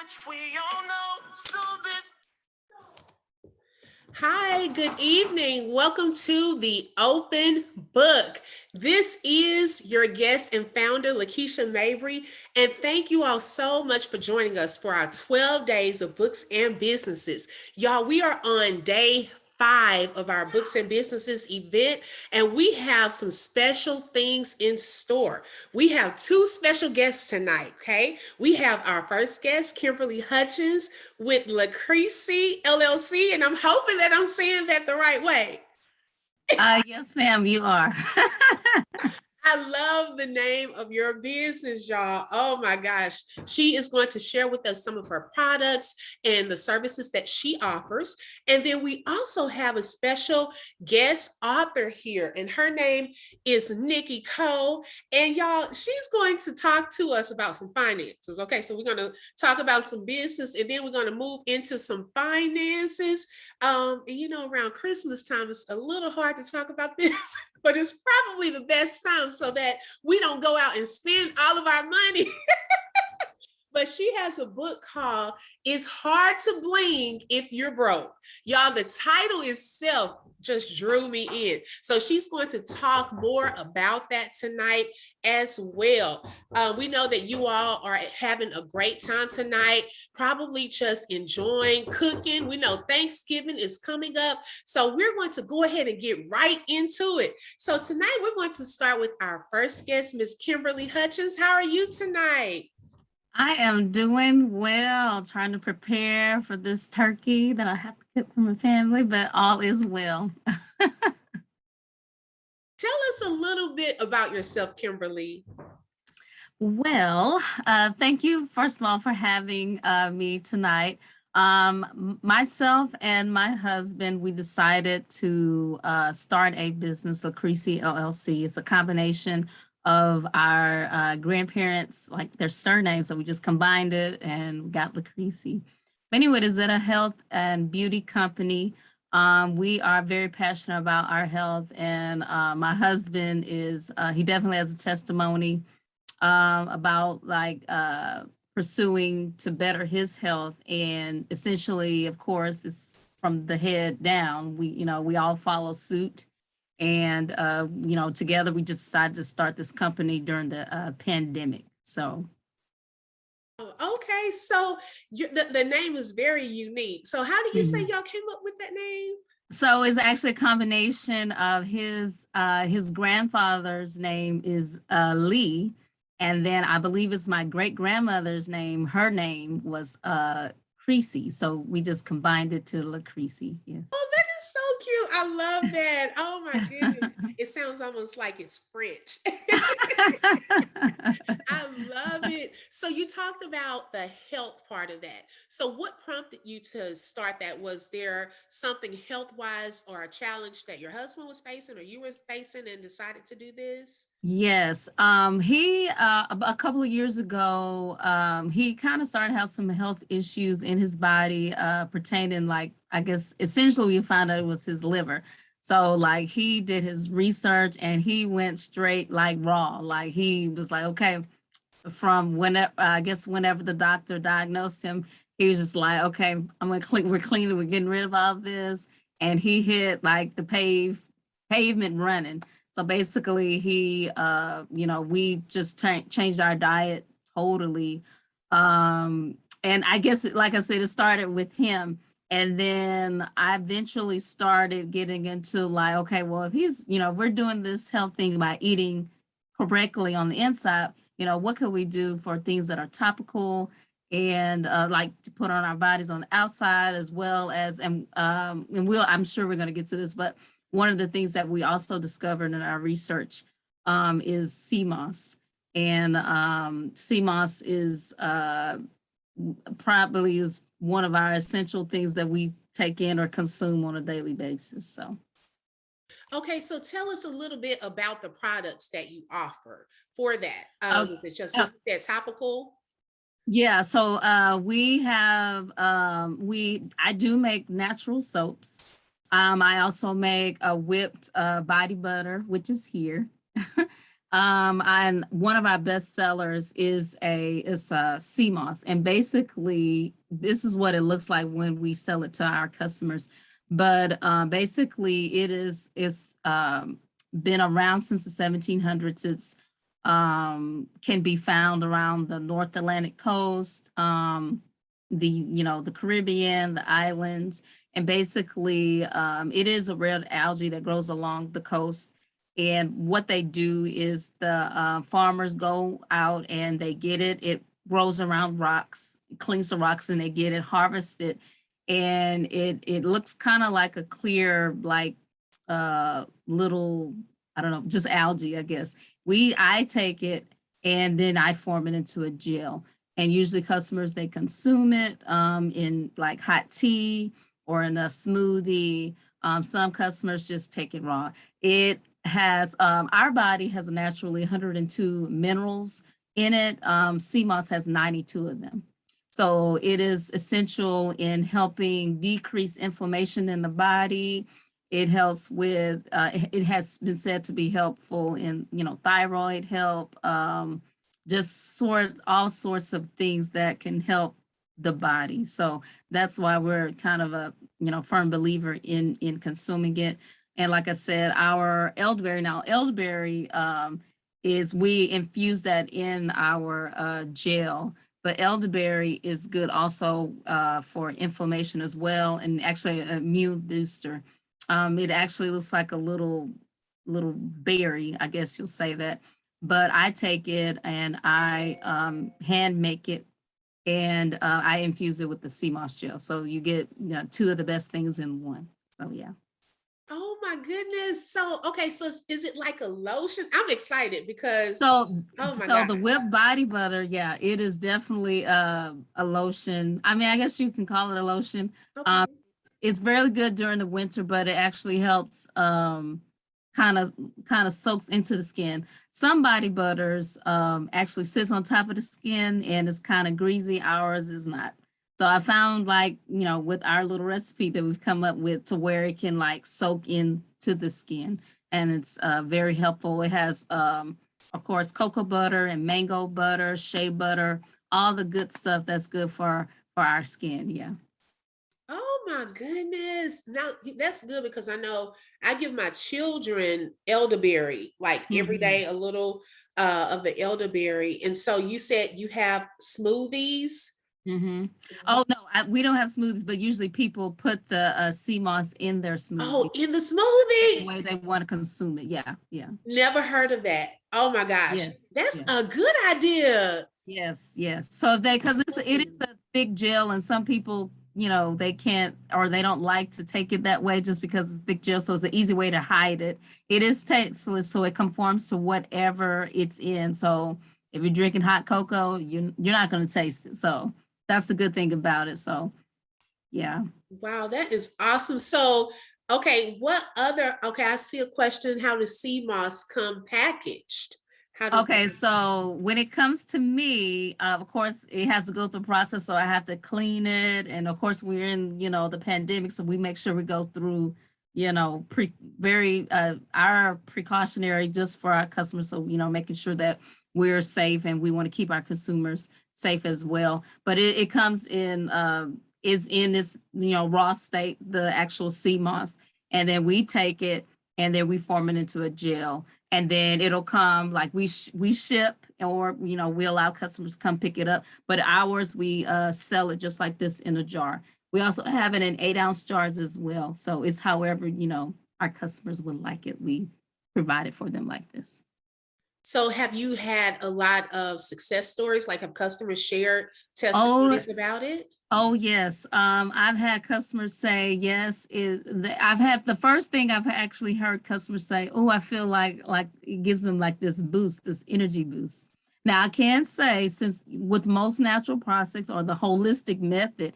which we all know. So this. Hi, good evening. Welcome to the Open Book. This is your guest and founder, Lakeisha Mabry, and thank you all so much for joining us for our 12 days of books and businesses. Y'all, we are on day 5 of our books and businesses event, and we have some special things in store. We have 2 special guests tonight, okay? We have our first guest, Kimberli Hutchins with Le'Creci LLC, and I'm hoping that I'm saying that the right way. Yes, ma'am, you are. I love the name of your business, y'all. Oh my gosh. She is going to share with us some of her products and the services that she offers. And then we also have a special guest author here, and her name is Nikki Coe. And y'all, she's going to talk to us about some finances. Okay, so we're going to talk about some business, and then we're going to move into some finances. And around Christmas time, it's a little hard to talk about this. But it's probably the best time so that we don't go out and spend all of our money. But she has a book called It's Hard to Bling If You're Broke. Y'all, the title itself just drew me in. So she's going to talk more about that tonight as well. We know that you all are having a great time tonight, probably just enjoying cooking. We know Thanksgiving is coming up. So we're going to go ahead and get right into it. So tonight we're going to start with our first guest, Miss Kimberli Hutchins. How are you tonight? I am doing well, trying to prepare for this turkey that I have to cook for my family, but all is well. Tell us a little bit about yourself, Kimberli. Well, thank you, first of all, for having me tonight. Myself and my husband, we decided to start a business, Le'Creci LLC. It's a combination of our grandparents, like their surnames, so we just combined it and got Le'Creci. Anyway, it is a health and beauty company. We are very passionate about our health, and my husband is, he definitely has a testimony about pursuing to better his health. And essentially, of course, it's from the head down. We all follow suit. And, together we just decided to start this company during the pandemic. So. Okay, so the name is very unique. So how do you say y'all came up with that name? So it's actually a combination of his grandfather's name is Lee, and then I believe it's my great grandmother's name. Her name was Creasy, so we just combined it to Le'Creci. Yes. Oh, that is so cute. I love that. Oh my goodness. It sounds almost like it's French. I love it. So you talked about the health part of that. So what prompted you to start that? Was there something health-wise or a challenge that your husband was facing or you were facing and decided to do this? Yes. He a couple of years ago, he kind of started to have some health issues in his body, pertaining, I guess essentially we found out it was his liver. So he did his research and he went straight raw. He was like, okay, from whenever the doctor diagnosed him, he was just like, okay, we're cleaning, we're getting rid of all this. And he hit the pavement running. So basically we just changed our diet totally. And I guess, like I said, it started with him. And then I eventually started getting into okay, well, if he's, we're doing this health thing by eating correctly on the inside, what could we do for things that are topical and to put on our bodies on the outside as well as, and I'm sure we're going to get to this, but one of the things that we also discovered in our research is sea moss. And sea moss is probably is one of our essential things that we take in or consume on a daily basis. So. Okay, so tell us a little bit about the products that you offer for that. Is it just, you said topical? Yeah, so we have, I do make natural soaps. I also make a whipped body butter, which is here. And one of our best sellers is a sea moss, and basically this is what it looks like when we sell it to our customers. But basically, it's been around since the 1700s. It's can be found around the North Atlantic coast, the Caribbean, the islands, and basically it is a red algae that grows along the coast. And what they do is the farmers go out and they get it. It grows around rocks, clings to rocks, and they get it harvested. And it looks kind of like a clear, like little, I don't know, just algae, I guess. I take it and then I form it into a gel. And usually customers, they consume it in like hot tea or in a smoothie. Some customers just take it raw. It has, our body has naturally 102 minerals in it. Sea moss has 92 of them. So it is essential in helping decrease inflammation in the body. It helps with, it has been said to be helpful in, thyroid health, just all sorts of things that can help the body. So that's why we're kind of a, firm believer in consuming it. And like I said, our elderberry is, we infuse that in our gel, but elderberry is good also for inflammation as well, and actually an immune booster. It actually looks like a little berry, I guess you'll say that. But I take it and I hand make it, and I infuse it with the sea moss gel. So you get two of the best things in one. So yeah. Oh my goodness. So, okay. So is it like a lotion? I'm excited because, So, oh my so God. the whipped body butter, yeah, it is definitely a lotion. I mean, I guess you can call it a lotion. Okay. It's very good during the winter, but it actually helps kind of soaks into the skin. Some body butters actually sits on top of the skin and it's kind of greasy. Ours is not. So I found, like, with our little recipe that we've come up with, to where it can like soak into the skin, and it's very helpful. It has, of course, cocoa butter and mango butter, shea butter, all the good stuff that's good for our skin. Yeah. Oh my goodness. Now that's good because I know I give my children elderberry like every Mhm. day, a little of the elderberry. And so you said you have smoothies. Mm-hmm. Oh no, we don't have smoothies, but usually people put the sea moss in their Oh, smoothie. in the The smoothie. way they want to consume it. Yeah, yeah. Never heard of that. Oh my gosh. Yes, That's yes, a good idea. yes, yes. So because it is a thick gel, and some people, they can't, or they don't like to take it that way just because it's thick gel. So it's the easy way to hide it. It is tasteless, so it conforms to whatever it's in. So if you're drinking hot cocoa, you're not going to taste it. So that's the good thing about it. So yeah. Wow, that is awesome. So, okay, okay, I see a question. How does sea moss come packaged? How does Okay, so when it comes to me, of course, it has to go through the process, so I have to clean it. And of course, we're in, the pandemic, so we make sure we go through, our precautionary just for our customers. So, making sure that we're safe, and we want to keep our consumers safe as well. But it comes in, is in this, raw state, the actual sea moss. And then we take it and then we form it into a gel. And then it'll come, like, we ship, or we allow customers to come pick it up, but ours, we sell it just like this in a jar. We also have it in 8-ounce jars as well. So it's however our customers would like it, we provide it for them like this. So have you had a lot of success stories? Like, have customers shared Oh, testimonies about it? Oh, yes. I've had customers say, yes, I've had, the first thing I've actually heard customers say, oh, I feel like it gives them like this boost, this energy boost. Now, I can say, since with most natural process or the holistic method,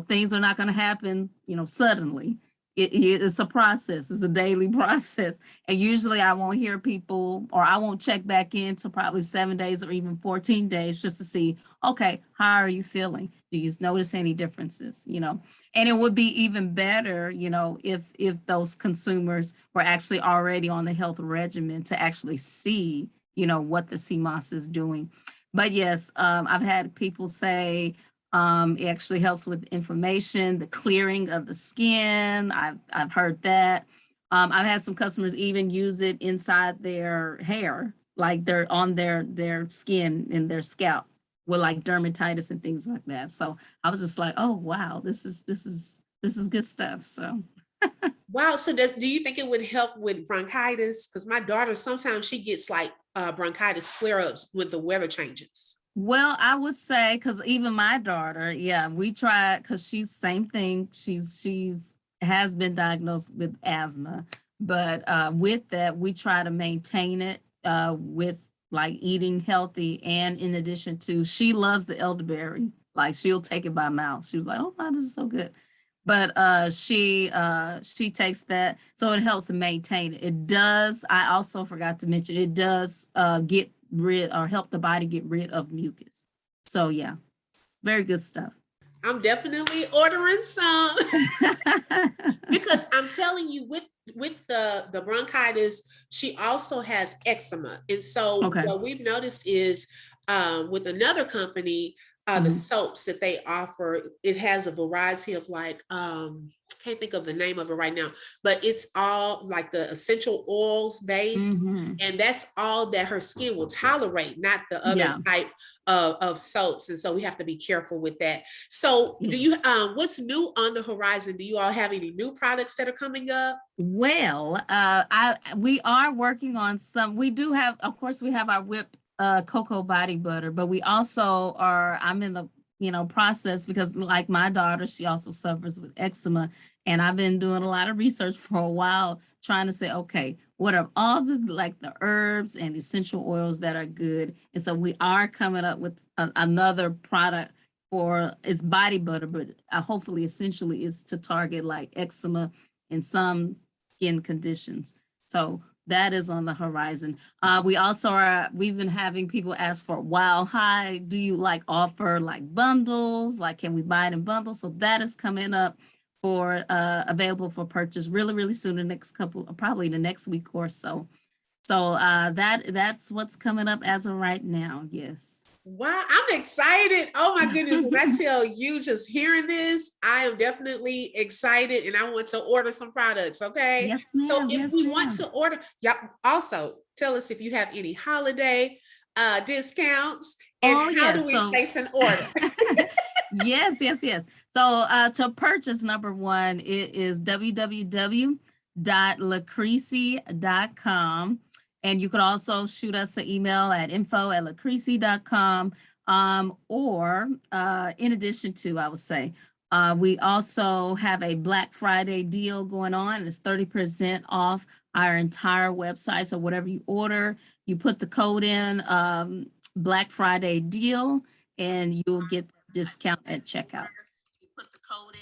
things are not going to happen, suddenly. It's a process. It's a daily process. And usually I won't hear people, or I won't check back in till probably 7 days or even 14 days just to see, okay, how are you feeling? Do you notice any differences? And it would be even better, if those consumers were actually already on the health regimen to actually see, what the CMOS is doing. But yes, I've had people say, it actually helps with inflammation, the clearing of the skin. I've heard that. I've had some customers even use it inside their hair, like they're on their skin and their scalp with like dermatitis and things like that. So I was just like, oh wow, this is good stuff. So Wow. So do you think it would help with bronchitis? Because my daughter, sometimes she gets like bronchitis flare-ups with the weather changes. well, I would say, because even my daughter, yeah, we tried, because she's same thing. She's has been diagnosed with asthma, but with that, we try to maintain it with like eating healthy, and in addition to, she loves the elderberry. Like she'll take it by mouth. She was like, "Oh, wow, this is so good." But she takes that, so it helps to maintain it. It does. I also forgot to mention, it does get rid or help the body get rid of mucus. So yeah, very good stuff. I'm definitely ordering some because I'm telling you, with the bronchitis, she also has eczema. And so Okay. what we've noticed is with another company, the soaps that they offer, it has a variety of like can't think of the name of it right now, but it's all like the essential oils based, and that's all that her skin will tolerate, not the other type of soaps. And so we have to be careful with that. So do you what's new on the horizon? Do you all have any new products that are coming up? Well, we are working on some. We do have, of course, we have our whipped cocoa body butter, but we also I'm in the process, because like my daughter, she also suffers with eczema, and I've been doing a lot of research for a while, trying to say, okay, what are all the herbs and essential oils that are good? And so we are coming up with another product for it's body butter, but hopefully essentially is to target like eczema and some skin conditions. So that is on the horizon. We also we've been having people ask for a while, hi, do you like offer like bundles? Like, can we buy it in bundles? So that is coming up for available for purchase really, really soon, the next probably the next week or so. So that's what's coming up as of right now. Yes. Wow, I'm excited. Oh my goodness. When I tell you, just hearing this, I am definitely excited and I want to order some products. Okay. Yes, So ma'am. if Yes, we ma'am. want to order, yeah, also tell us if you have any holiday discounts and how do we place an order? Yes. So to purchase, number one, it is www.Le'Creci.com. And you could also shoot us an email at info@Le'Creci.com. Or in addition to, I would say, we also have a Black Friday deal going on. It's 30% off our entire website. So whatever you order, you put the code in Black Friday deal, and you'll get the discount at checkout. You put the code in.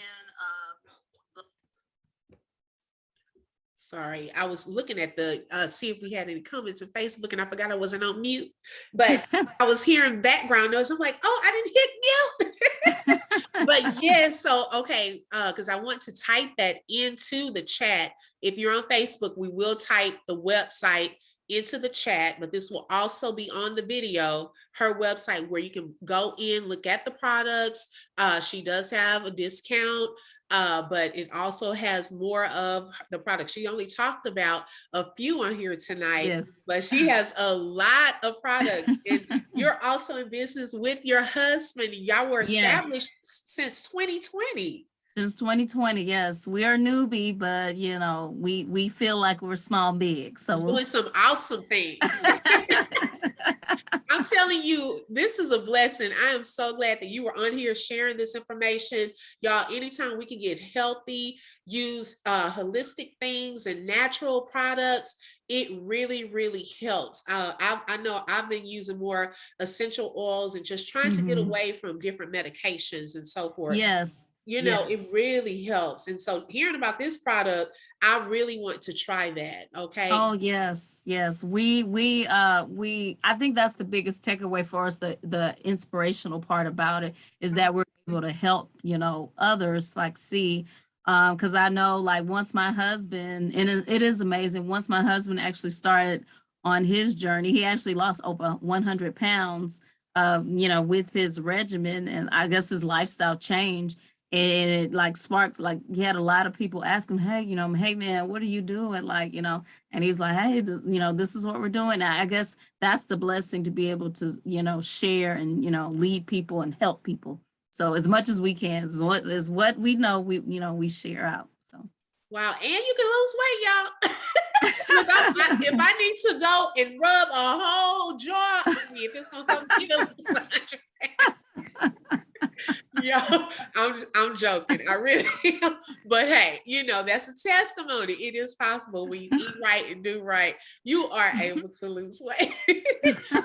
Sorry, I was looking at the see if we had any comments on Facebook, and I forgot I wasn't on mute, but I was hearing background noise. I'm like, oh, I didn't hit mute. But yes, so okay, because I want to type that into the chat. If you're on Facebook, we will type the website into the chat, but this will also be on the video, her website, where you can go in, look at the products. She does have a discount, but it also has more of the products. She only talked about a few on here tonight, Yes. but she has a lot of products. And you're also in business with your husband. Y'all were established since 2020. Since 2020, yes. We are newbie, but we feel like we're small big. So doing some awesome things. I'm telling you, this is a blessing. I am so glad that you were on here sharing this information. Y'all, anytime we can get healthy, use holistic things and natural products, it really, really helps. I know I've been using more essential oils and just trying to get away from different medications and so forth. Yes. You know, it Yes. really helps. And so hearing about this product, I really want to try that. Okay. Oh yes, yes. We I think that's the biggest takeaway for us, the inspirational part about it is that we're able to help, others like see because I know like once my husband, and it is amazing, once my husband actually started on his journey, he actually lost over 100 pounds with his regimen, and I guess his lifestyle change. And it like sparks, like he had a lot of people ask him, hey, hey man, what are you doing? Like, and he was like, hey, this is what we're doing. I guess that's the blessing to be able to, share and, lead people and help people. So as much as we can is what we know, we share out. So Wow. And you can lose weight, y'all. Look, if I need to go and rub a whole jaw, if it's gonna come to lose 100 pounds. Yo, I'm joking. I really am. But hey, that's a testimony. It is possible when you eat right and do right, you are able to lose weight.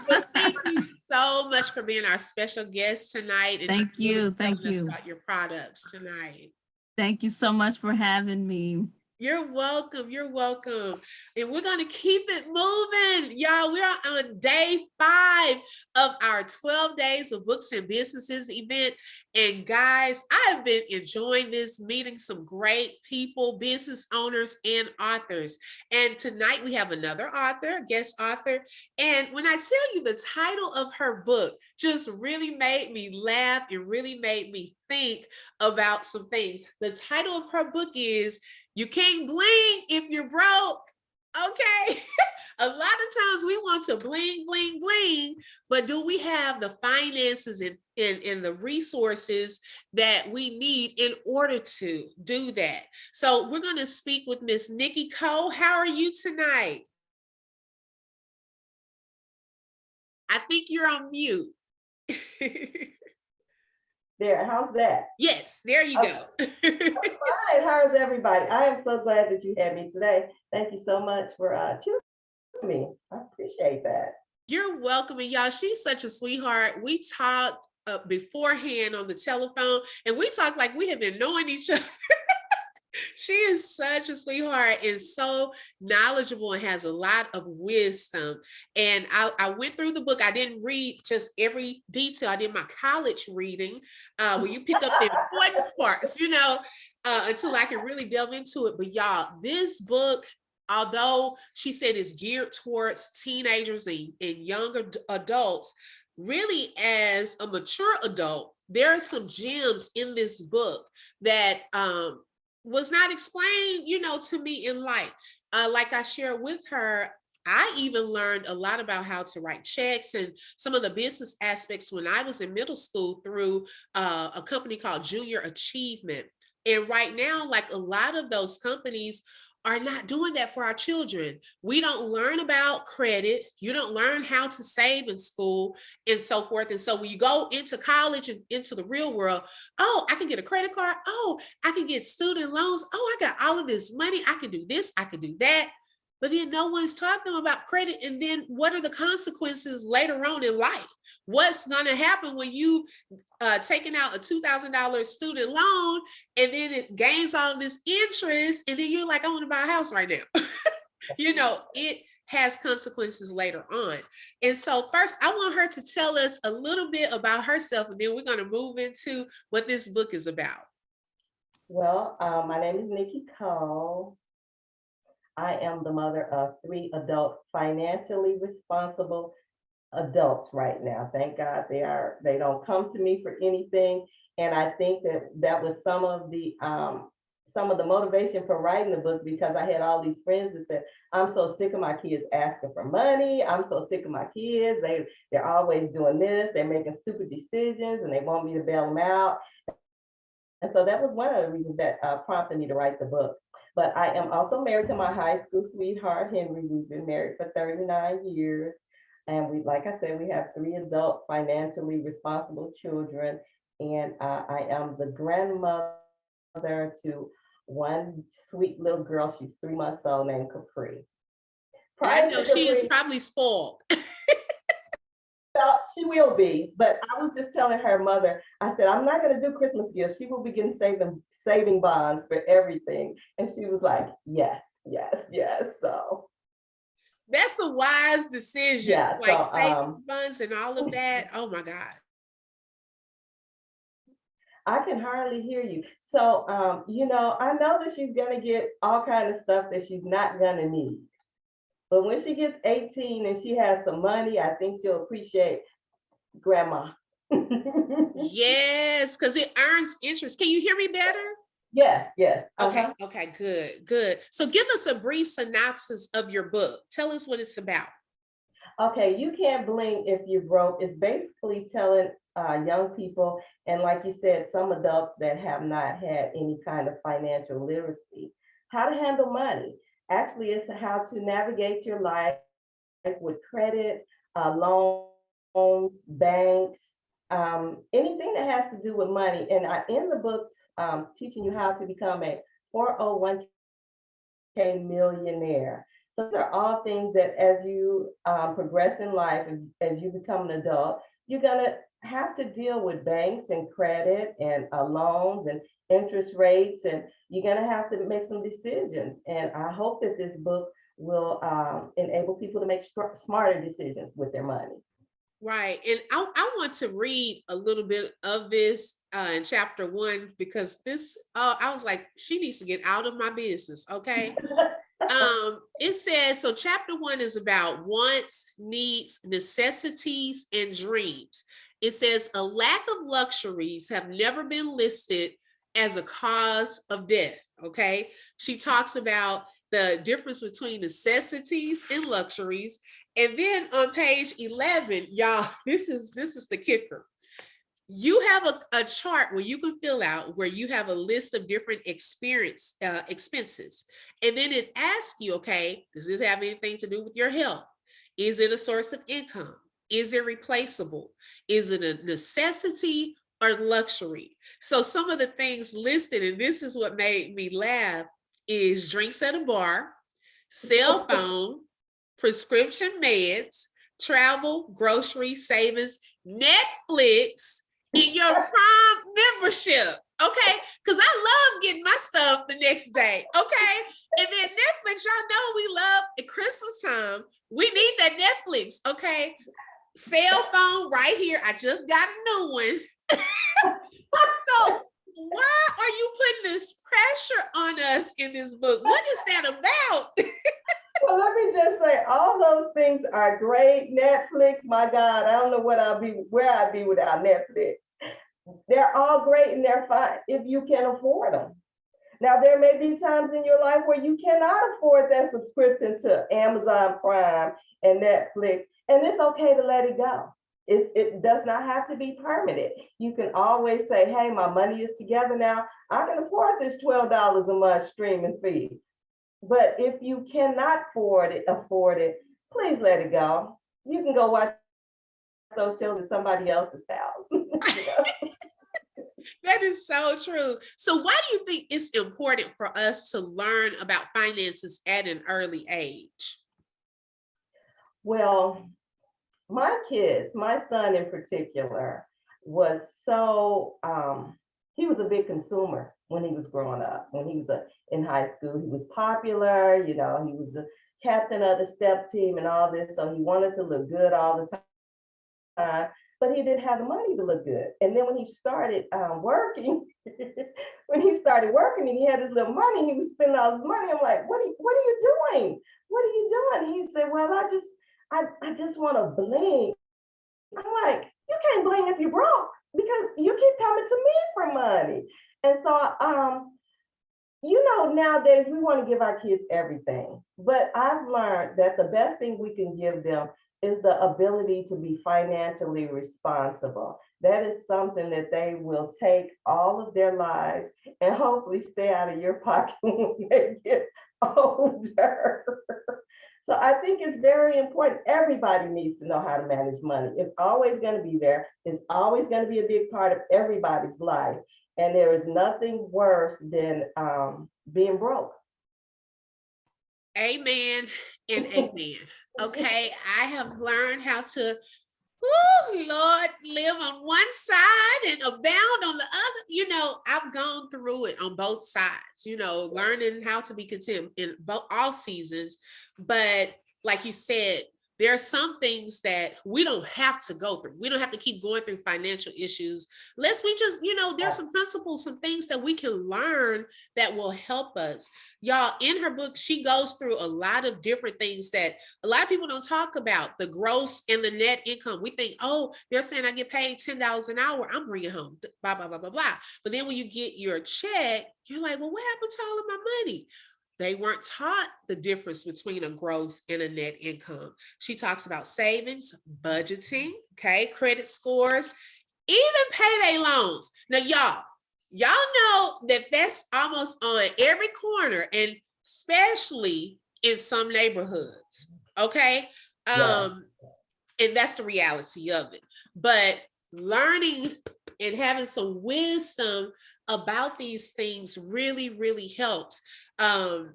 But thank you so much for being our special guest tonight and thank just really you. telling Thank us you. about your products tonight. Thank you so much for having me. You're welcome. You're welcome. And we're going to keep it moving. Y'all, we're on day 5 of our 12 days of books and businesses event. And guys, I've been enjoying this, meeting some great people, business owners and authors. And tonight we have another author, guest author. And when I tell you the title of her book just really made me laugh and really made me think about some things. The title of her book is You Can't Bling If You're Broke. Okay. A lot of times we want to bling, bling, bling, but do we have the finances and the resources that we need in order to do that? So we're going to speak with Miss Nikki Coe. How are you tonight? I think you're on mute. There, how's that? Yes, there you go. Fine. How's everybody? I am so glad that you had me today. Thank you so much for choosing me. I appreciate that. You're welcome. And y'all, she's such a sweetheart. We talked beforehand on the telephone, and we talked like we have been knowing each other. She is such a sweetheart and so knowledgeable and has a lot of wisdom. And I went through the book. I didn't read just every detail. I did my college reading where you pick up the important parts, until I can really delve into it. But y'all, this book, although she said is geared towards teenagers and younger adults, really as a mature adult, there are some gems in this book that was not explained, to me in life. Like I shared with her, I even learned a lot about how to write checks and some of the business aspects when I was in middle school through a company called Junior Achievement. And right now, like a lot of those companies are not doing that for our children. We don't learn about credit. You don't learn how to save in school and so forth. And so when you go into college and into the real world, oh, I can get a credit card. Oh, I can get student loans. Oh, I got all of this money. I can do this. I can do that. But then no one's taught them about credit. And then what are the consequences later on in life? What's going to happen when you taking out a $2,000 student loan and then it gains all of this interest and then you're like, I want to buy a house right now. It has consequences later on. And so first, I want her to tell us a little bit about herself, and then we're going to move into what this book is about. Well, my name is Nikki Coe. I am the mother of 3 adult, financially responsible adults right now. Thank God they don't come to me for anything. And I think that was some of the motivation for writing the book, because I had all these friends that said, I'm so sick of my kids asking for money. I'm so sick of my kids. They're always doing this. They're making stupid decisions and they want me to bail them out. And so that was one of the reasons that prompted me to write the book. But I am also married to my high school sweetheart, Henry. We've been married for 39 years. And like I said, we have 3 adult, financially responsible children. And I am the grandmother to one sweet little girl. She's 3 months old, named Capri. I know she is probably spoiled. She will be, but I was just telling her mother, I said, I'm not gonna do Christmas gifts. She will begin saving bonds for everything. And she was like, yes, yes, yes. So That's a wise decision. yeah, Like so savings funds and all of that. Oh my God. I can hardly hear you. So you know, I know that she's gonna get all kind of stuff that she's not gonna need. But when she gets 18 and she has some money, I think she'll appreciate grandma. Yes, because it earns interest. Can you hear me better? Yes, yes. Okay, okay, good, good. So give us a brief synopsis of your book. Tell us what it's about. Okay, you can't bling if you're broke. It's basically telling young people, and like you said, some adults that have not had any kind of financial literacy, how to handle money. Actually, it's how to navigate your life with credit, loans, banks, anything that has to do with money. And I in the book teaching you how to become a 401k millionaire. So these are all things that as you progress in life and as you become an adult, you're gonna have to deal with banks and credit and loans and interest rates, and you're gonna have to make some decisions. And I hope that this book will enable people to make smarter decisions with their money. Right. And I want to read a little bit of this in chapter 1 because this, I was like, she needs to get out of my business. Okay. It says, so chapter 1 is about wants, needs, necessities, and dreams. It says a lack of luxuries have never been listed as a cause of death. Okay. She talks about the difference between necessities and luxuries. And then on page 11, y'all, this is the kicker. You have a chart where you can fill out where you have a list of different expenses. And then it asks you, okay, does this have anything to do with your health? Is it a source of income? Is it replaceable? Is it a necessity or luxury? So some of the things listed, and this is what made me laugh, is drinks at a bar, cell phone, prescription meds, travel, groceries, savings, Netflix, and your Prime membership. Okay, because I love getting my stuff the next day. Okay, and then Netflix, y'all know we love at Christmas time. We need that Netflix. Okay, cell phone right here. I just got a new one. So why are you putting this pressure on us in this book? What is that about? Well, let me just say, all those things are great. Netflix, my God, I don't know where I'd be without Netflix. They're all great and they're fine if you can afford them. Now, there may be times in your life where you cannot afford that subscription to Amazon Prime and Netflix, and it's okay to let it go. It does not have to be permanent. You can always say, hey, my money is together now. I can afford this $12 a month streaming fee. But if you cannot afford it, please let it go. You can go watch those shows at somebody else's house. That is so true. So why do you think it's important for us to learn about finances at an early age? Well, my son in particular, was so, he was a big consumer when he was growing up. When he was in high school, he was popular, he was the captain of the step team and all this. So he wanted to look good all the time, but he didn't have the money to look good. And then when he started working, and he had his little money, he was spending all his money. I'm like, what are you doing? What are you doing? He said, well, I just want to bling. I'm like, you can't bling if you're broke because you keep coming to me for money. And so, nowadays we want to give our kids everything, but I've learned that the best thing we can give them is the ability to be financially responsible. That is something that they will take all of their lives and hopefully stay out of your pocket when they get older. So I think it's very important. Everybody needs to know how to manage money. It's always going to be there. It's always going to be a big part of everybody's life. And there is nothing worse than being broke. Amen and amen. Okay, I have learned how to Lord, live on one side and abound on the other. I've gone through it on both sides, learning how to be content in all seasons. But like you said, there are some things that we don't have to go through. We don't have to keep going through financial issues. Lest we just, there's some principles, some things that we can learn that will help us. Y'all, in her book, she goes through a lot of different things that a lot of people don't talk about, the gross and the net income. We think, oh, they're saying I get paid $10 an hour, I'm bringing home blah, blah, blah, blah, blah. But then when you get your check, you're like, well, what happened to all of my money? They weren't taught the difference between a gross and a net income. She talks about savings, budgeting, okay, credit scores, even payday loans. Now, y'all know that that's almost on every corner, and especially in some neighborhoods, okay? Yes. And that's the reality of it. But learning and having some wisdom about these things really, really helps. And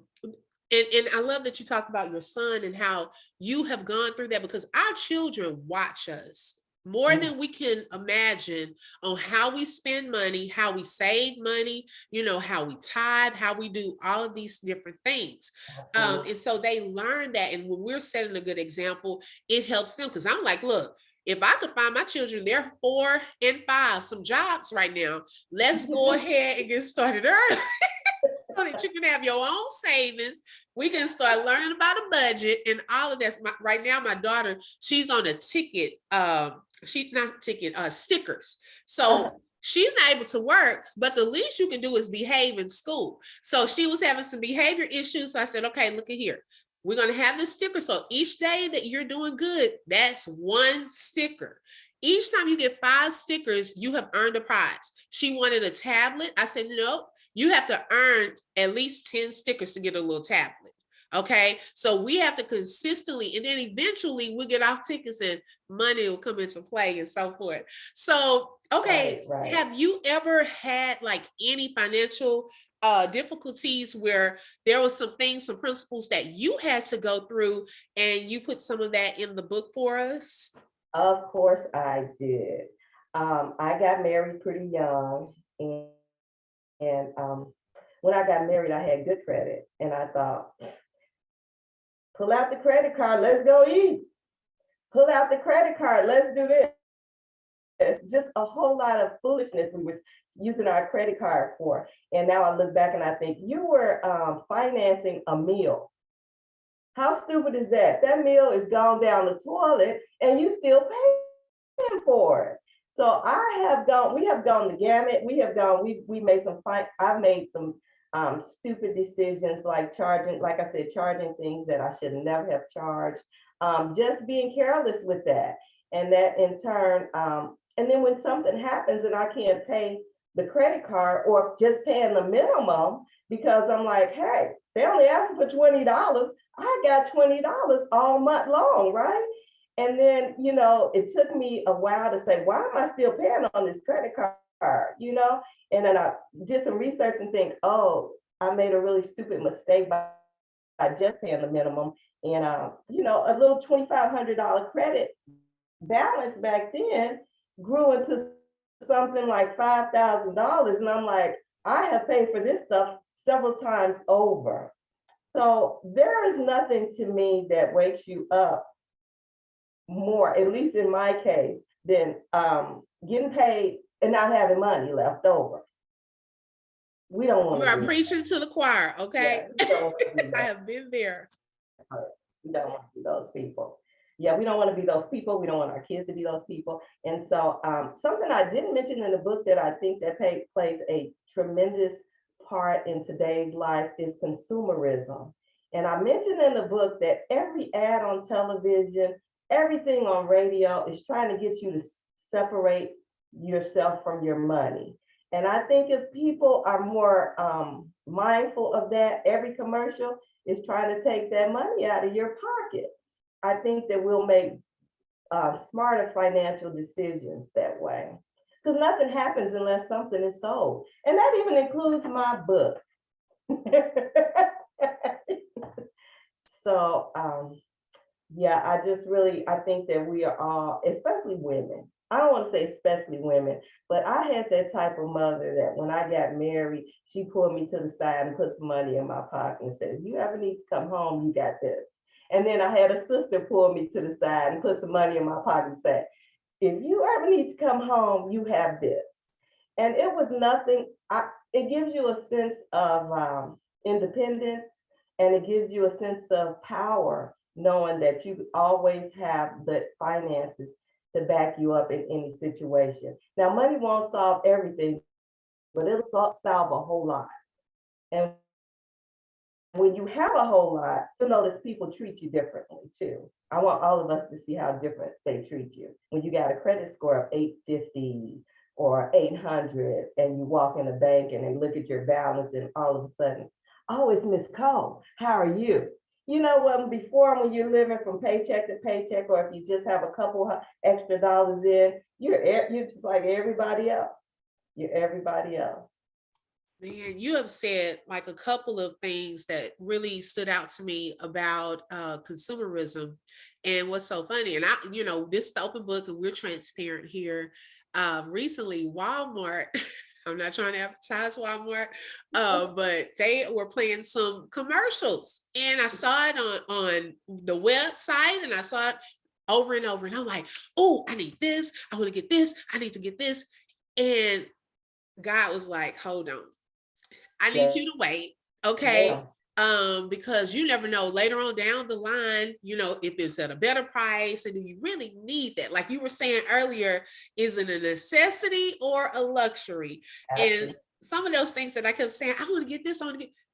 I love that you talk about your son and how you have gone through that, because our children watch us more than we can imagine on how we spend money, how we save money, how we tithe, how we do all of these different things. And so they learn that. And when we're setting a good example, it helps them. Because I'm like, look, if I could find my children, they're 4 and 5, some jobs right now, let's go ahead and get started early. So that you can have your own savings. We can start learning about a budget and all of that. Right now, my daughter, she's on a ticket. Stickers. So she's not able to work, but the least you can do is behave in school. So she was having some behavior issues. So I said, okay, look at here. We're going to have this sticker. So each day that you're doing good, that's 1 sticker. Each time you get 5 stickers, you have earned a prize. She wanted a tablet. I said, nope. You have to earn at least 10 stickers to get a little tablet. Okay. So we have to consistently, and then eventually we'll get off tickets and money will come into play and so forth. So, okay. Right. Have you ever had like any financial difficulties where there was some things, some principles that you had to go through, and you put some of that in the book for us? Of course I did. I got married pretty young, and when I got married, I had good credit, and I thought, pull out the credit card, let's go eat. Pull out the credit card, let's do this. It's just a whole lot of foolishness we were using our credit card for. And now I look back and I think, you were financing a meal. How stupid is that? That meal is gone down the toilet and you still paying for it. So we have gone the gamut. We made some I've made some stupid decisions, like charging things that I should never have charged, just being careless with that. And that in turn, and then when something happens and I can't pay the credit card, or just paying the minimum, because I'm like, hey, they only asked for $20. I got $20 all month long, right? And then, it took me a while to say, why am I still paying on this credit card? And then I did some research and think, oh, I made a really stupid mistake by just paying the minimum. And, a little $2,500 credit balance back then grew into something like $5,000. And I'm like, I have paid for this stuff several times over. So there is nothing to me that wakes you up more, at least in my case, than getting paid and not having money left over. We don't want to. You are preaching to the choir, okay? Yeah, I have been there. We don't want to be those people. Yeah, we don't want to be those people. We don't want our kids to be those people. And so something I didn't mention in the book that I think that plays a tremendous part in today's life is consumerism. And I mentioned in the book that every ad on television, everything on radio is trying to get you to separate yourself from your money. And I think if people are more mindful of that, every commercial is trying to take that money out of your pocket. I think that we'll make smarter financial decisions that way. Because nothing happens unless something is sold. And that even includes my book. So Yeah, I think that we are all, especially women. I don't want to say especially women, but I had that type of mother that when I got married, she pulled me to the side and put some money in my pocket and said, if you ever need to come home, you got this. And then I had a sister pull me to the side and put some money in my pocket and say, if you ever need to come home, you have this. And it was nothing, it gives you a sense of independence, and it gives you a sense of power, knowing that you always have the finances to back you up in any situation. Now, money won't solve everything, but it'll solve a whole lot. And when you have a whole lot, you'll notice people treat you differently too. I want all of us to see how different they treat you. When you got a credit score of 850 or 800 and you walk in a bank and they look at your balance and all of a sudden, oh, it's Miss Coe, how are you? You know what, before when you're living from paycheck to paycheck, or if you just have a couple extra dollars in, you're just like everybody else. You're everybody else. Man, you have said like a couple of things that really stood out to me about consumerism. And what's so funny, and this is the open book and we're transparent here. Recently, Walmart, I'm not trying to advertise Walmart, but they were playing some commercials. And I saw it on the website, and I saw it over and over. And I'm like, oh, I need this. I want to get this. I need to get this. And God was like, hold on. I need you to wait, okay? Because you never know later on down the line, if it's at a better price, and do you really need that? Like you were saying earlier, is it a necessity or a luxury? Absolutely. And some of those things that I kept saying, I want to get this,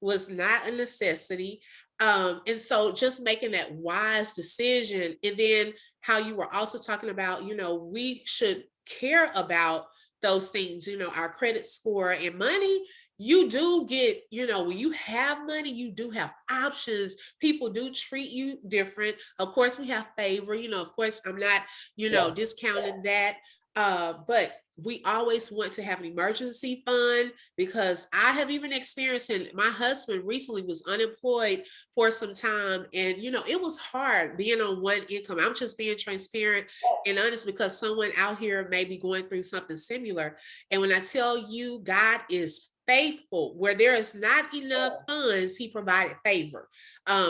was not a necessity. And so just making that wise decision, and then how you were also talking about, we should care about those things, our credit score and money. You do get, when you have money, you do have options. People do treat you different. Of course, we have favor, of course, I'm not, discounting that. But we always want to have an emergency fund, because I have even experienced, and my husband recently was unemployed for some time. And, it was hard being on one income. I'm just being transparent and honest, because someone out here may be going through something similar. And when I tell you, God is faithful, where there is not enough funds, he provided favor,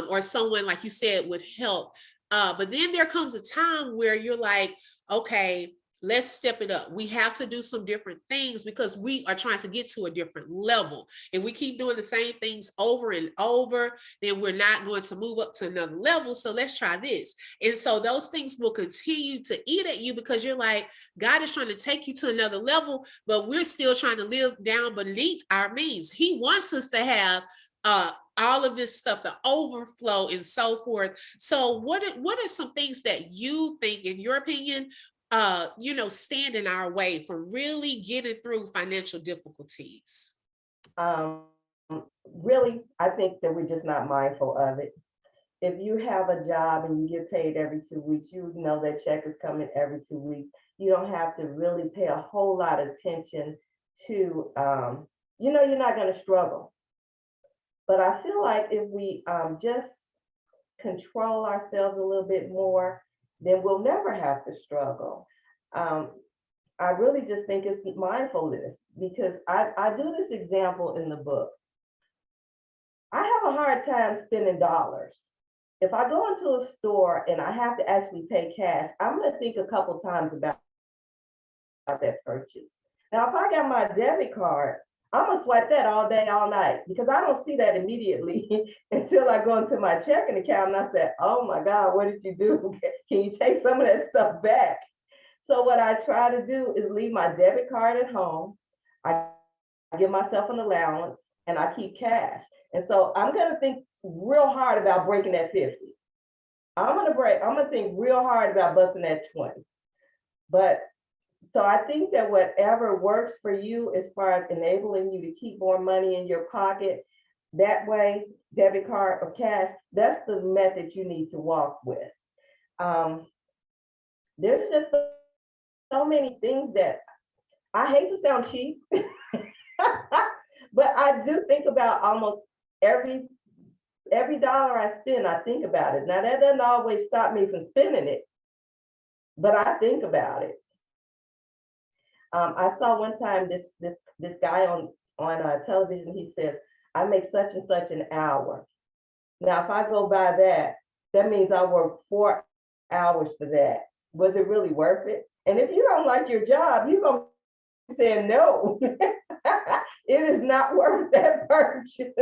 or someone, like you said, would help. But then there comes a time where you're like, okay, let's step it up. We have to do some different things, because we are trying to get to a different level. If we keep doing the same things over and over, then we're not going to move up to another level. So let's try this. And so those things will continue to eat at you, because you're like, God is trying to take you to another level, but we're still trying to live down beneath our means. He wants us to have all of this stuff, the overflow and so forth. So what are some things that you think, in your opinion, stand in our way from really getting through financial difficulties? Really, I think that we're just not mindful of it. If you have a job and you get paid every 2 weeks, you know that check is coming every 2 weeks. You don't have to really pay a whole lot of attention to, you're not going to struggle. But I feel like if we just control ourselves a little bit more, then we'll never have to struggle. I really just think it's mindfulness, because I do this example in the book. I have a hard time spending dollars. If I go into a store and I have to actually pay cash, I'm going to think a couple times about that purchase. Now, if I got my debit card, I'm going to swipe that all day, all night, because I don't see that immediately until I go into my checking account and I say, oh my God, what did you do? Can you take some of that stuff back? So what I try to do is leave my debit card at home. I give myself an allowance and I keep cash. And so I'm going to think real hard about breaking that 50. I'm going to think real hard about busting that 20. But so I think that whatever works for you as far as enabling you to keep more money in your pocket, that way, debit card or cash, that's the method you need to walk with. There's just so many things that I hate to sound cheap, but I do think about almost every every dollar I spend, I think about it. Now that doesn't always stop me from spending it, but I think about it. I saw one time this guy on television. He says, "I make such and such an hour." Now, if I go by that, that means I work 4 hours for that. Was it really worth it? And if you don't like your job, you're gonna be saying no. It is not worth that purchase.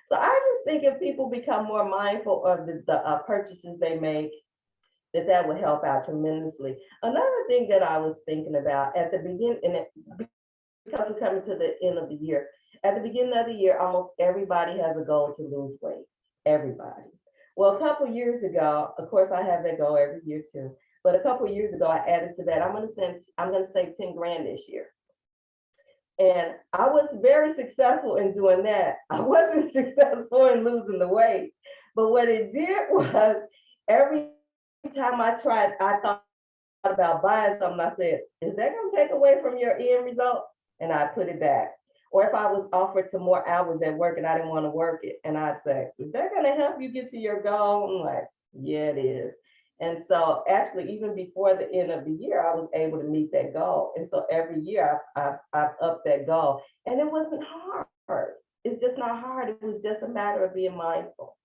So I just think if people become more mindful of the purchases they make, that would help out tremendously. Another thing that I was thinking about at the beginning, because we're coming to the end of the year, at the beginning of the year, almost everybody has a goal to lose weight. Everybody. Well, a couple of years ago, of course, I have that goal every year too. But a couple of years ago, I added to that. I'm going to save 10 grand this year. And I was very successful in doing that. I wasn't successful in losing the weight. But what it did was every time I thought about buying something, I said, is that going to take away from your end result? And I put it back. Or if I was offered some more hours at work and I didn't want to work it, and I'd say, is that going to help you get to your goal? I'm like, yeah, it is. And so actually, even before the end of the year, I was able to meet that goal. And so every year I've upped that goal. And it wasn't hard. It's just not hard. It was just a matter of being mindful.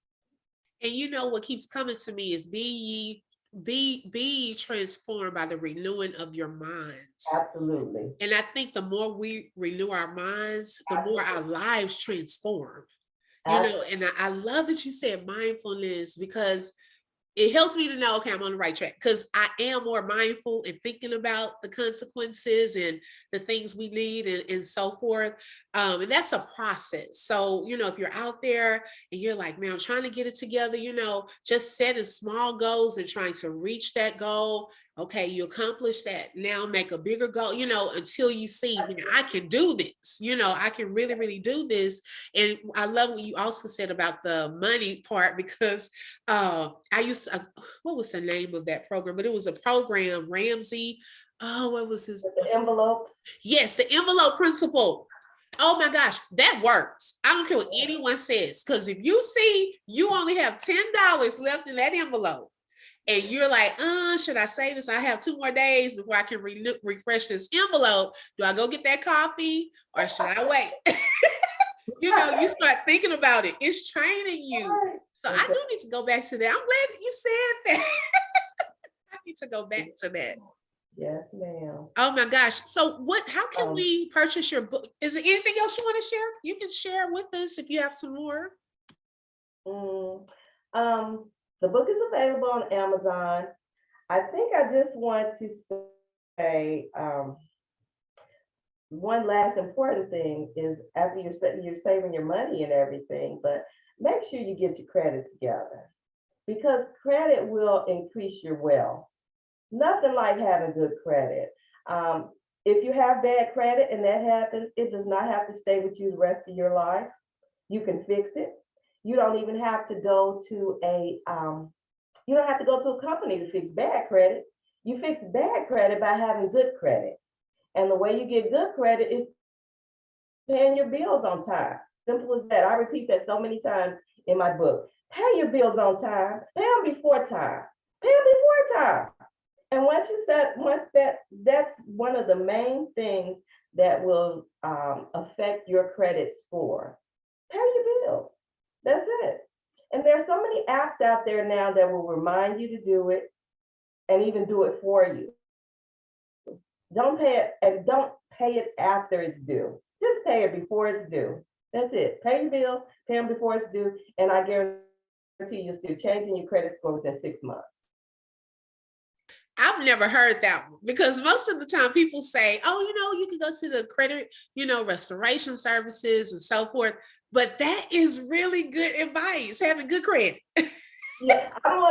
And you know what keeps coming to me is be ye transformed by the renewing of your minds. Absolutely. And I think the more we renew our minds, the more our lives transform. You know, and I love that you said mindfulness, because it helps me to know, okay, I'm on the right track, because I am more mindful and thinking about the consequences and the things we need and so forth. And that's a process. So, you know, if you're out there and you're like, man, I'm trying to get it together, you know, just setting small goals and trying to reach that goal. Okay, you accomplish that. Now make a bigger goal, you know, until you see, you know, I can do this, you know, I can really, really do this. And I love what you also said about the money part, because I used to, what was the name of that program? But it was a program, Ramsey. Oh, what was his? The envelopes. Yes, the envelope principle. Oh my gosh, that works. I don't care what anyone says, because if you see you only have $10 left in that envelope, and you're like, should I save this? I have 2 more days before I can refresh this envelope. Do I go get that coffee or should I wait? You know, you start thinking about it. It's training you. So I do need to go back to that. I'm glad that you said that. I need to go back to that. Yes, ma'am. Oh my gosh. So how can we purchase your book? Is there anything else you want to share? You can share with us if you have some more. The book is available on Amazon. I think I just want to say one last important thing is, after you're saving your money and everything, but make sure you get your credit together, because credit will increase your wealth. Nothing like having good credit. If you have bad credit and that happens, it does not have to stay with you the rest of your life. You can fix it. You don't even have to go to a company to fix bad credit. You fix bad credit by having good credit. And the way you get good credit is paying your bills on time. Simple as that. I repeat that so many times in my book. Pay your bills on time. Pay them before time. Pay them before time. And that's one of the main things that will affect your credit score. Pay your bills. That's it. And there are so many apps out there now that will remind you to do it and even do it for you. Don't pay it after it's due. Just pay it before it's due. That's it. Pay your bills, pay them before it's due, and I guarantee you'll see a change in your credit score within 6 months. I've never heard that one, because most of the time people say, oh, you know, you can go to the credit, you know, restoration services and so forth. But that is really good advice, having good credit. Yeah, I don't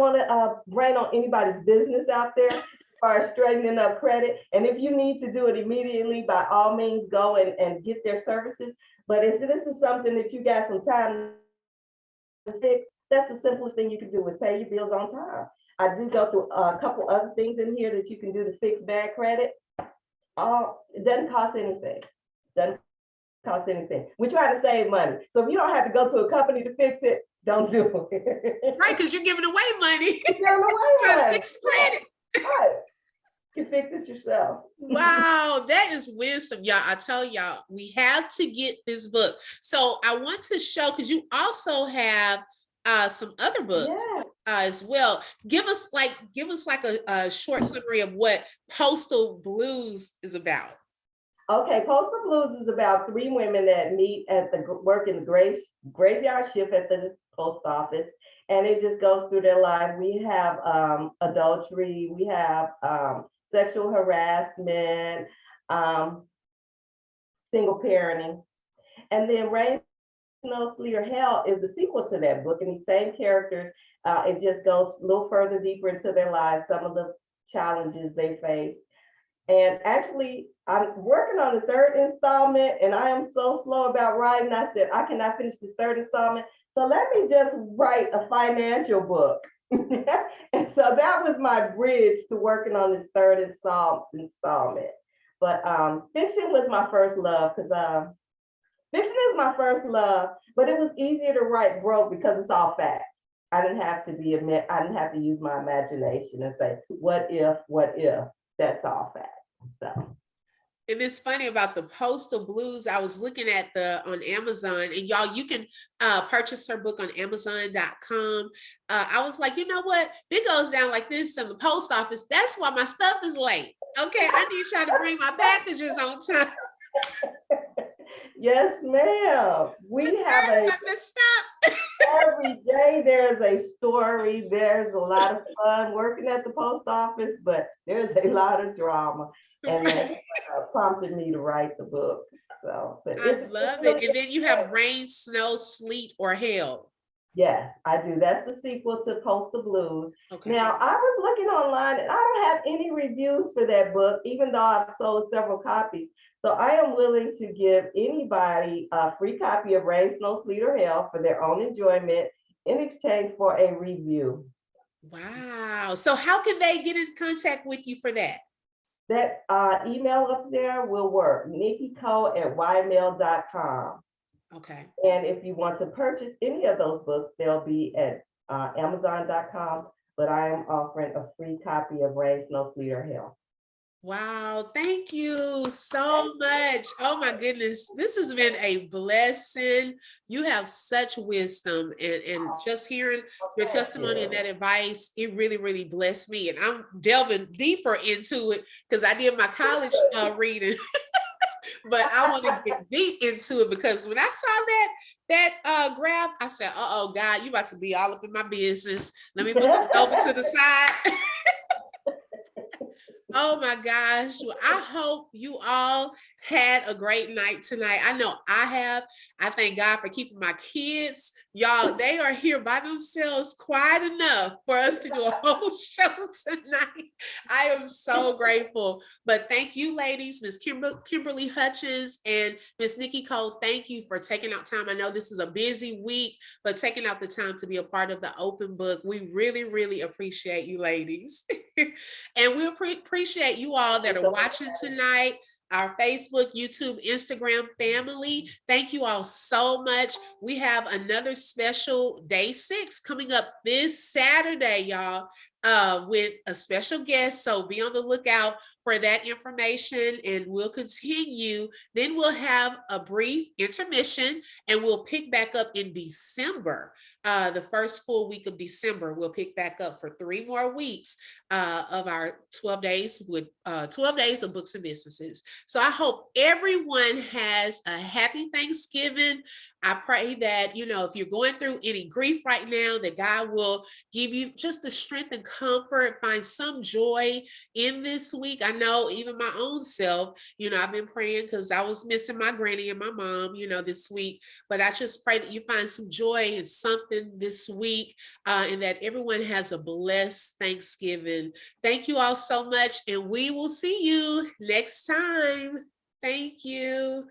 want to rain on anybody's business out there as far as straightening up credit. And if you need to do it immediately, by all means, go and get their services. But if this is something that you got some time to fix, that's the simplest thing you can do, is pay your bills on time. I do go through a couple other things in here that you can do to fix bad credit. It doesn't cost anything. cost anything. We're trying to save money. So if you don't have to go to a company to fix it, don't do it. Right, because you're giving away money. You're giving away Trying to money. fix the credit. Right. You fix it yourself. Wow, that is wisdom, y'all. I tell y'all, we have to get this book. So I want to show, because you also have some other books Yeah. as well. Give us like a short summary of what Postal Blues is about. Okay, Postal Blues is about three women that meet at work in the graveyard shift at the post office, and it just goes through their life. We have adultery, we have sexual harassment, single parenting, and then Rain No Sleep or Hell is the sequel to that book, and these same characters. It just goes a little further deeper into their lives, some of the challenges they face. And actually, I'm working on the third installment, and I am so slow about writing. I said, I cannot finish this third installment. So let me just write a financial book. And so that was my bridge to working on this third installment. But fiction was my first love, because fiction is my first love, but it was easier to write broke because it's all facts. I didn't have to use my imagination and say, what if? That's all fact. So. And it's funny about the Postal Blues. I was looking at on Amazon, and y'all, you can purchase her book on Amazon.com. I was like, you know what? It goes down like this in the post office. That's why my stuff is late. Okay, I need y'all to bring my packages on time. Yes, ma'am. We have every day there's a story. There's a lot of fun working at the post office, but there's a lot of drama, and that prompted me to write the book. So, but I love it. And then you have Rain, Snow, Sleet, or Hail. Yes, I do. That's the sequel to Postal Blues. Okay. Now, I was looking online, and I don't have any reviews for that book, even though I've sold several copies. So I am willing to give anybody a free copy of Rain, Snow, Sleet, or Hail for their own enjoyment in exchange for a review. Wow. So how can they get in contact with you for that? That email up there will work. Nikki Coe at ymail.com. Okay. And if you want to purchase any of those books, they'll be at Amazon.com. But I am offering a free copy of Rain, Snow, Sleet, or Hail. Wow, thank you so much. Oh my goodness, this has been a blessing. You have such wisdom, and just hearing your testimony and that advice, it really, really blessed me. And I'm delving deeper into it because I did my college reading, but I want to get deep into it because when I saw that graph, I said, "Uh-oh, God, you about to be all up in my business. Let me move this over to the side." Oh my gosh. Well, I hope you all had a great night tonight. I know I have. I thank God for keeping my kids. Y'all, they are here by themselves quiet enough for us to do a whole show tonight. I am so grateful. But thank you, ladies, Miss Kimberli Hutchins and Miss Nikki Coe. Thank you for taking out time. I know this is a busy week, but taking out the time to be a part of the open book. We really, really appreciate you, ladies. And we appreciate you all that are watching tonight, our Facebook, YouTube, Instagram family. Thank you all so much. We have another special day 6 coming up this Saturday, y'all, with a special guest. So be on the lookout for that information, and we'll continue. Then we'll have a brief intermission, and we'll pick back up in December. The first full week of December, we'll pick back up for 3 more weeks of our 12 days with 12 days of books and businesses. So I hope everyone has a happy Thanksgiving. I pray that, if you're going through any grief right now, that God will give you just the strength and comfort, find some joy in this week. I know even my own self, I've been praying because I was missing my granny and my mom, this week, but I just pray that you find some joy in something this week, and that everyone has a blessed Thanksgiving. Thank you all so much, and we will see you next time. Thank you.